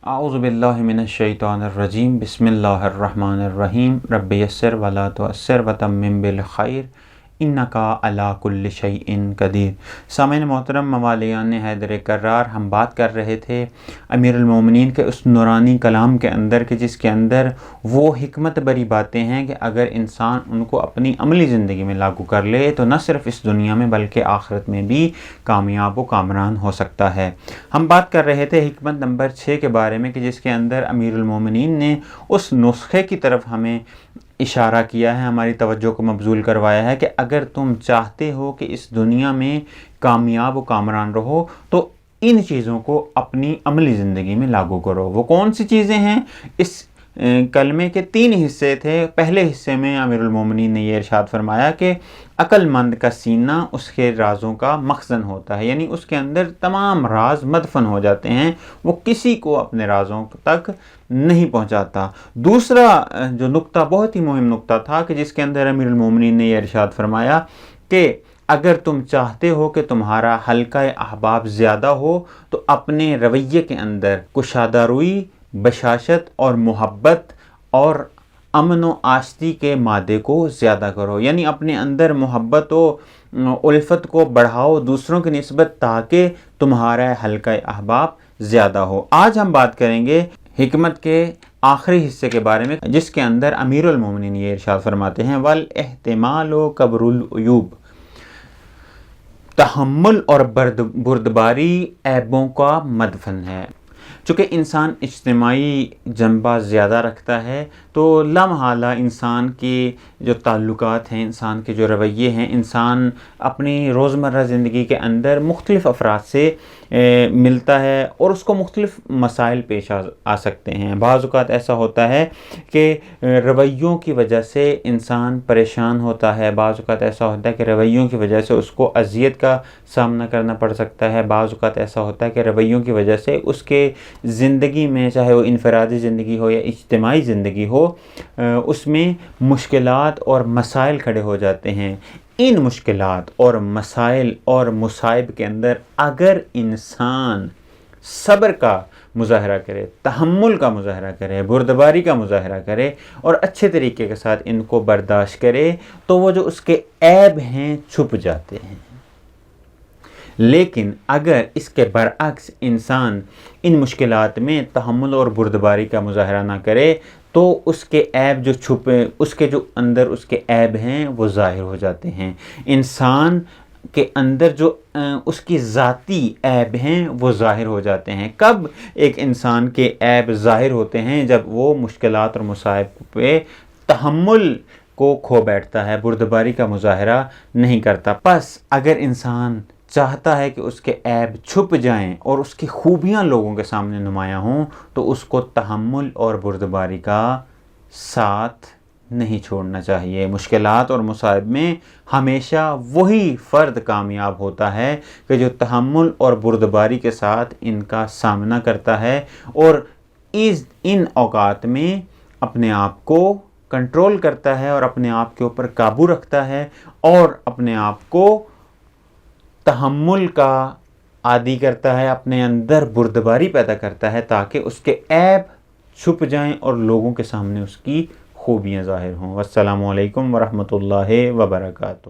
اعوذ باللہ من الشیطان الرجیم بسم اللہ الرحمن الرحیم رب یسر ولا تعسر وتمم بالخیر انکا علی کل شیء قدیر۔ سامعین محترم، موالیان حیدر کرار، ہم بات کر رہے تھے امیر المومنین کے اس نورانی کلام کے اندر کہ جس کے اندر وہ حکمت بری باتیں ہیں کہ اگر انسان ان کو اپنی عملی زندگی میں لاگو کر لے تو نہ صرف اس دنیا میں بلکہ آخرت میں بھی کامیاب و کامران ہو سکتا ہے۔ ہم بات کر رہے تھے حکمت نمبر 6 کے بارے میں کہ جس کے اندر امیر المومنین نے اس نسخے کی طرف ہمیں اشارہ کیا ہے، ہماری توجہ کو مبذول کروایا ہے کہ اگر تم چاہتے ہو کہ اس دنیا میں کامیاب و کامران رہو تو ان چیزوں کو اپنی عملی زندگی میں لاگو کرو۔ وہ کون سی چیزیں ہیں؟ اس کلمے کے 3 حصے تھے۔ پہلے حصے میں امیر المومنین نے یہ ارشاد فرمایا کہ عقل مند کا سینہ اس کے رازوں کا مخزن ہوتا ہے، یعنی اس کے اندر تمام راز مدفن ہو جاتے ہیں، وہ کسی کو اپنے رازوں تک نہیں پہنچاتا۔ دوسرا جو نقطہ بہت ہی مہم نقطہ تھا کہ جس کے اندر امیر المومنین نے یہ ارشاد فرمایا کہ اگر تم چاہتے ہو کہ تمہارا حلقہ احباب زیادہ ہو تو اپنے رویے کے اندر کشادہ روئی، بشاشت اور محبت اور امن و آشتی کے مادے کو زیادہ کرو، یعنی اپنے اندر محبت و الفت کو بڑھاؤ دوسروں کی نسبت تاکہ تمہارا حلقہ احباب زیادہ ہو۔ آج ہم بات کریں گے حکمت کے آخری حصے کے بارے میں جس کے اندر امیر المومنین یہ ارشاد فرماتے ہیں والاحتمال قبر العیوب، تحمل اور بردباری عیبوں کا مدفن ہے۔ چونکہ انسان اجتماعی جنبہ زیادہ رکھتا ہے تو لامحالہ انسان کے جو تعلقات ہیں، انسان کے جو رویے ہیں، انسان اپنی روزمرہ زندگی کے اندر مختلف افراد سے ملتا ہے اور اس کو مختلف مسائل پیش آ سکتے ہیں۔ بعض اوقات ایسا ہوتا ہے کہ رویوں کی وجہ سے انسان پریشان ہوتا ہے، بعض اوقات ایسا ہوتا ہے کہ رویوں کی وجہ سے اس کو اذیت کا سامنا کرنا پڑ سکتا ہے، بعض اوقات ایسا ہوتا ہے کہ رویوں کی وجہ سے اس کے زندگی میں، چاہے وہ انفرادی زندگی ہو یا اجتماعی زندگی ہو، اس میں مشکلات اور مسائل کھڑے ہو جاتے ہیں۔ ان مشکلات اور مسائل اور مصائب کے اندر اگر انسان صبر کا مظاہرہ کرے، تحمل کا مظاہرہ کرے، بردباری کا مظاہرہ کرے اور اچھے طریقے کے ساتھ ان کو برداشت کرے تو وہ جو اس کے عیب ہیں چھپ جاتے ہیں۔ لیکن اگر اس کے برعکس انسان ان مشکلات میں تحمل اور بردباری کا مظاہرہ نہ کرے تو اس کے عیب جو چھپے، اس کے جو اندر اس کے عیب ہیں وہ ظاہر ہو جاتے ہیں۔ انسان کے اندر جو اس کی ذاتی عیب ہیں وہ ظاہر ہو جاتے ہیں۔ کب ایک انسان کے عیب ظاہر ہوتے ہیں؟ جب وہ مشکلات اور مصائب پہ تحمل کو کھو بیٹھتا ہے، بردباری کا مظاہرہ نہیں کرتا۔ پس اگر انسان چاہتا ہے کہ اس کے عیب چھپ جائیں اور اس کی خوبیاں لوگوں کے سامنے نمایاں ہوں تو اس کو تحمل اور بردباری کا ساتھ نہیں چھوڑنا چاہیے۔ مشکلات اور مصائب میں ہمیشہ وہی فرد کامیاب ہوتا ہے کہ جو تحمل اور بردباری کے ساتھ ان کا سامنا کرتا ہے اور ان اوقات میں اپنے آپ کو کنٹرول کرتا ہے اور اپنے آپ کے اوپر قابو رکھتا ہے اور اپنے آپ کو تحمل کا عادی کرتا ہے، اپنے اندر بردباری پیدا کرتا ہے تاکہ اس کے عیب چھپ جائیں اور لوگوں کے سامنے اس کی خوبیاں ظاہر ہوں۔ والسلام علیکم ورحمۃ اللہ وبرکاتہ۔